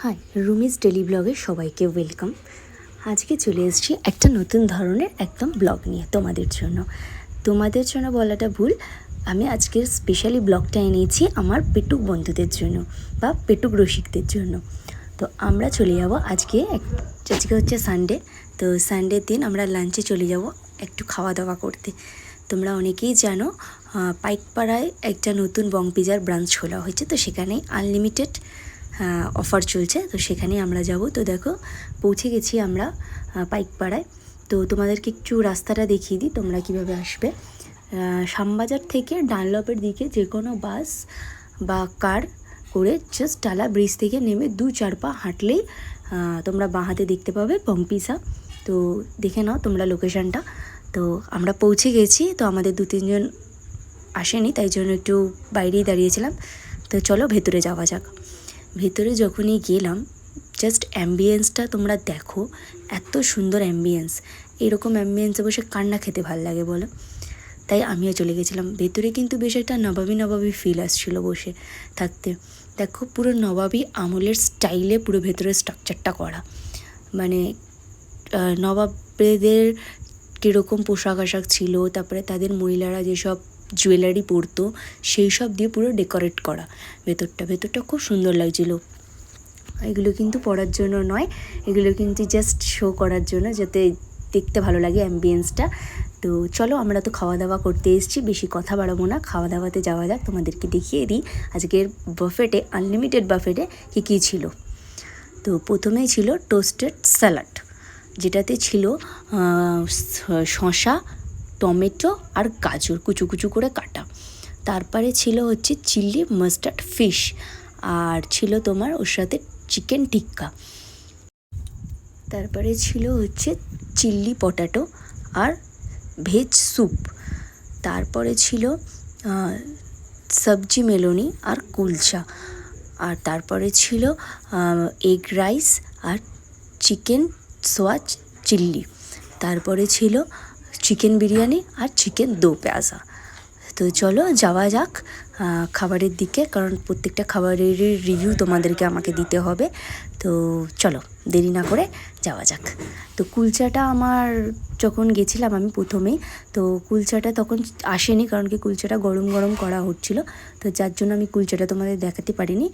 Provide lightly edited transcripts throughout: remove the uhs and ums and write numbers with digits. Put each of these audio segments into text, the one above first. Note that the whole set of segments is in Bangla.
হাই, রুমিজ ডেলি ব্লগে সবাইকে ওয়েলকাম। আজকে চলে এসেছি একটা নতুন ধরনের একদম ব্লগ নিয়ে তোমাদের জন্য বলাটা ভুল। আমি আজকের স্পেশালি ব্লগটা এনেছি আমার পেটুক বন্ধুদের জন্য বা পেটুক রসিকদের জন্য। তো আমরা চলে যাব আজকে হচ্ছে সানডে। তো সানডের দিন আমরা লাঞ্চে চলে যাব একটু খাওয়া দাওয়া করতে। তোমরা অনেকেই জানো পাইকপাড়ায় একটা নতুন বং পিজার ব্রাঞ্চ খোলা হয়েছে, তো সেখানে আনলিমিটেড অফার চলছে। তো সেখানেই আমরা যাব। তো দেখো পৌঁছে গেছি আমরা পাইকপাড়ায়। তো তোমাদেরকে একটু রাস্তাটা দেখিয়ে দিই তোমরা কিভাবে আসবে। শ্যামবাজার থেকে ডানলপের দিকে যে কোনো বাস বা কার করে জাস্ট টালা ব্রিজ থেকে নেমে 2-4 পা হাঁটলেই তোমরা বাঁ হাতে দেখতে পাবে বং পিজা। তো দেখে নাও তোমরা লোকেশানটা। তো আমরা পৌঁছে গেছি। তো আমাদের 2-3 জন আসেনি, তাই জন্য একটু বাইরেই দাঁড়িয়েছিলাম। তো চলো ভেতরে যাওয়া যাক। ভেতরে যখনই গেলাম জাস্ট অ্যাম্বিয়েন্সটা তোমরা দেখো, এত সুন্দর অ্যাম্বিয়েন্স। এরকম অ্যাম্বিয়েন্সে বসে কান্না খেতে ভাল লাগে বলো। তাই আমিও চলে গেছিলাম ভেতরে। কিন্তু বেশ একটা নবাবী ফিল আসছিলো বসে থাকতে। দেখো পুরো নবাবী আমলের স্টাইলে পুরো ভেতরের স্ট্রাকচারটা করা, মানে নবাবদের কীরকম পোশাক আশাক ছিল, তারপরে তাদের মহিলারা যেসব জুয়েলারি পরতো সেই সব দিয়ে পুরো ডেকোরেট করা ভেতরটা খুব সুন্দর লাগছিলো। এগুলো কিন্তু পরার জন্য নয়, এগুলো কিন্তু জাস্ট শো করার জন্য, যাতে দেখতে ভালো লাগে অ্যাম্বিয়েন্সটা। তো চলো, আমরা তো খাওয়া দাওয়া করতে এসেছি, বেশি কথা বাড়াবো না, খাওয়া দাওয়াতে যাওয়া যাক। তোমাদেরকে দেখিয়ে দিই আজকের বাফেটে, আনলিমিটেড বাফেটে কী ছিল। তো প্রথমেই ছিল টোস্টেড স্যালাড, যেটাতে ছিল শসা, টমেটো আর গাজর কুচু কুচু করে কাটা। তারপরে ছিল হচ্ছে চিলি মাস্টার্ড ফিশ, আর ছিল তোমার ওর সাথে চিকেন টিক্কা। তারপরে ছিল হচ্ছে চিলি পটাটো আর ভেজ স্যুপ। তারপরে ছিল সবজি মেলোনি আর কুলচা। আর তারপরে ছিল এগ রাইস আর চিকেন সোয়া চিল্লি। তারপরে ছিল চিকেন বিরিয়ানি আর চিকেন দো পেঁয়াজা। তো চলো যাওয়া যাক খাবারের দিকে, কারণ প্রত্যেকটা খাবারের রিভিউ তোমাদেরকে আমাকে দিতে হবে। তো চলো দেরি না করে যাওয়া যাক। তো কুলচাটা আমার যখন গেছিলাম আমি প্রথমেই, তো কুলচাটা তখন আসেনি, কারণ কি কুলচাটা গরম গরম করা হচ্ছিল, তো যার জন্য আমি কুলচাটা তোমাদের দেখাতে পারিনি।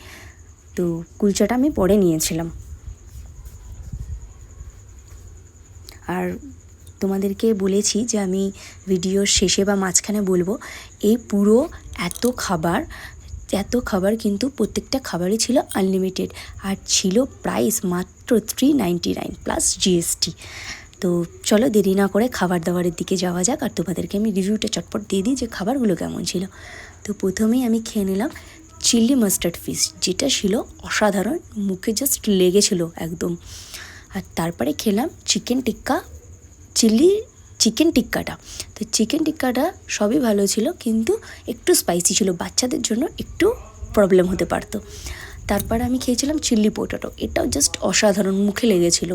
তো কুলচাটা আমি পরে নিয়েছিলাম। আর তোমাদেরকে বলেছি যে আমি ভিডিওর শেষে বা মাঝখানে বলবো, এই পুরো এত খাবার কিন্তু প্রত্যেকটা খাবারই ছিল আনলিমিটেড, আর ছিল প্রাইস মাত্র 399 প্লাস জিএসটি। তো চলো দেরি না করে খাবার দাবারের দিকে যাওয়া যাক, আর তোমাদেরকে আমি রিভিউটা চটপট দিয়ে দিই যে খাবারগুলো কেমন ছিল। তো প্রথমেই আমি খেয়ে নিলাম চিলি মাস্টার্ড ফিশ, যেটা ছিল অসাধারণ, মুখে জাস্ট লেগেছিল একদম। আর তারপরে খেলাম চিকেন টিক্কাটা। তো চিকেন টিক্কাটা সবই ভালো ছিল, কিন্তু একটু স্পাইসি ছিল, বাচ্চাদের জন্য একটু প্রবলেম হতে পারতো। তারপরে আমি খেয়েছিলাম চিলি পটাটো, এটাও জাস্ট অসাধারণ, মুখে লেগেছিল।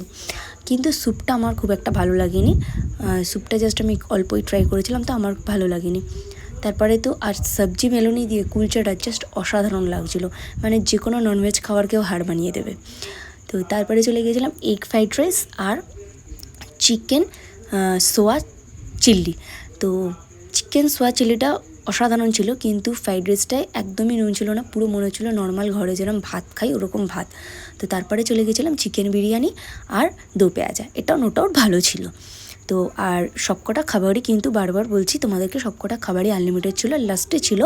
কিন্তু স্যুপটা আমার খুব একটা ভালো লাগেনি। স্যুপটা জাস্ট আমি অল্পই ট্রাই করেছিলাম, তো আমার ভালো লাগেনি। তারপরে তো আর সবজি মেলোনি দিয়ে কুলচাটা জাস্ট অসাধারণ লাগছিলো, মানে যে কোনো ননভেজ খাবারকেও হাড় বানিয়ে দেবে। তো তারপরে চলে গিয়েছিলাম এগ ফ্রাইড রাইস আর চিকেন সোয়া চিল্লি। তো চিকেন সোয়া চিল্লিটা অসাধারণ ছিল, কিন্তু ফ্রাইড রাইসটায় একদমই নুন ছিল না, পুরো মনে হচ্ছিলো নর্মাল ঘরে যেরকম ভাত খাই ওরকম ভাত। তো তারপরে চলে গেছিলাম চিকেন বিরিয়ানি আর দো পেঁয়াজা, এটাও নো ডাউট ভালো ছিল। তো আর সবকটা খাবারই কিন্তু বারবার বলছি তোমাদেরকে, সবকটা খাবারই আনলিমিটেড ছিল। লাস্টে ছিল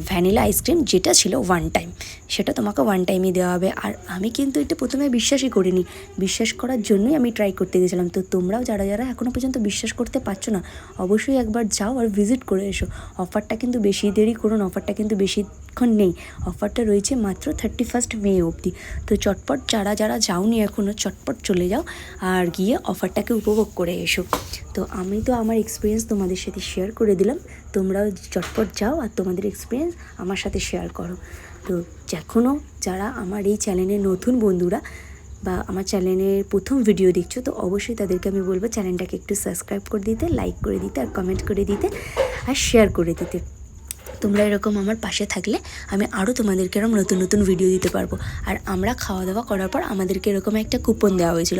ভ্যানিলা আইসক্রিম, যেটা ছিল ওয়ান টাইম, সেটা তোমাকে ওয়ান টাইমই দেওয়া হবে। আর আমি কিন্তু এটা প্রথমে বিশ্বাসই করিনি, বিশ্বাস করার জন্যই আমি ট্রাই করতে গেছিলাম। তো তোমরাও যারা এখনও পর্যন্ত বিশ্বাস করতে পারছো না, অবশ্যই একবার যাও আর ভিজিট করে এসো। অফারটা কিন্তু বেশি দেরি করুন, অফারটা কিন্তু বেশিক্ষণ নেই, অফারটা রয়েছে মাত্র 31 মে অবধি। তো চটপট যারা যাওনি এখনও, চটপট চলে যাও আর গিয়ে অফারটাকে উপভোগ করে এসো। তো আমি তো আমার এক্সপিরিয়েন্স তোমাদের সাথে শেয়ার করে দিলাম, তোমরাও চটপট যাও আর তোমাদের এক্সপিরিয়েন্স আমার সাথে শেয়ার করো। তো এখনও যারা আমার এই চ্যানেলের নতুন বন্ধুরা বা আমার চ্যানেলের প্রথম ভিডিও দেখছো, তো অবশ্যই তাদেরকে আমি বলবো চ্যানেলটাকে একটু সাবস্ক্রাইব করে দিতে, লাইক করে দিতে, আর কমেন্ট করে দিতে, আর শেয়ার করে দিতে। তোমরা এরকম আমার পাশে থাকলে আমি আরও তোমাদেরকে এরকম নতুন নতুন ভিডিও দিতে পারবো। আর আমরা খাওয়া দাওয়া করার পর আমাদেরকে এরকম একটা কুপন দেওয়া হয়েছিল,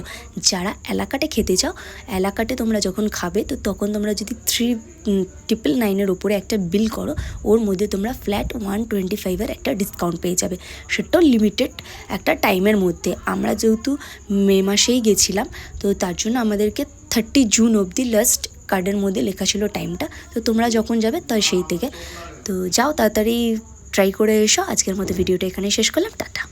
যারা এলাকাটে খেতে চাও, এলাকাটে তোমরা যখন খাবে তো তখন তোমরা যদি 3,999 ওপরে একটা বিল করো, ওর মধ্যে তোমরা ফ্ল্যাট 125 একটা ডিসকাউন্ট পেয়ে যাবে, সেটাও লিমিটেড একটা টাইমের মধ্যে। আমরা যেহেতু মে মাসেই গেছিলাম, তো তার জন্য আমাদেরকে 30 জুন অবধি লাস্ট কার্ডের মধ্যে লেখা ছিল টাইমটা। তো তোমরা যখন যাবে তাই সেই থেকে তো যাও, তাড়াতাড়ি ট্রাই করে এসো। আজকের মতো ভিডিওটা এখানেই শেষ করলাম, টাটা।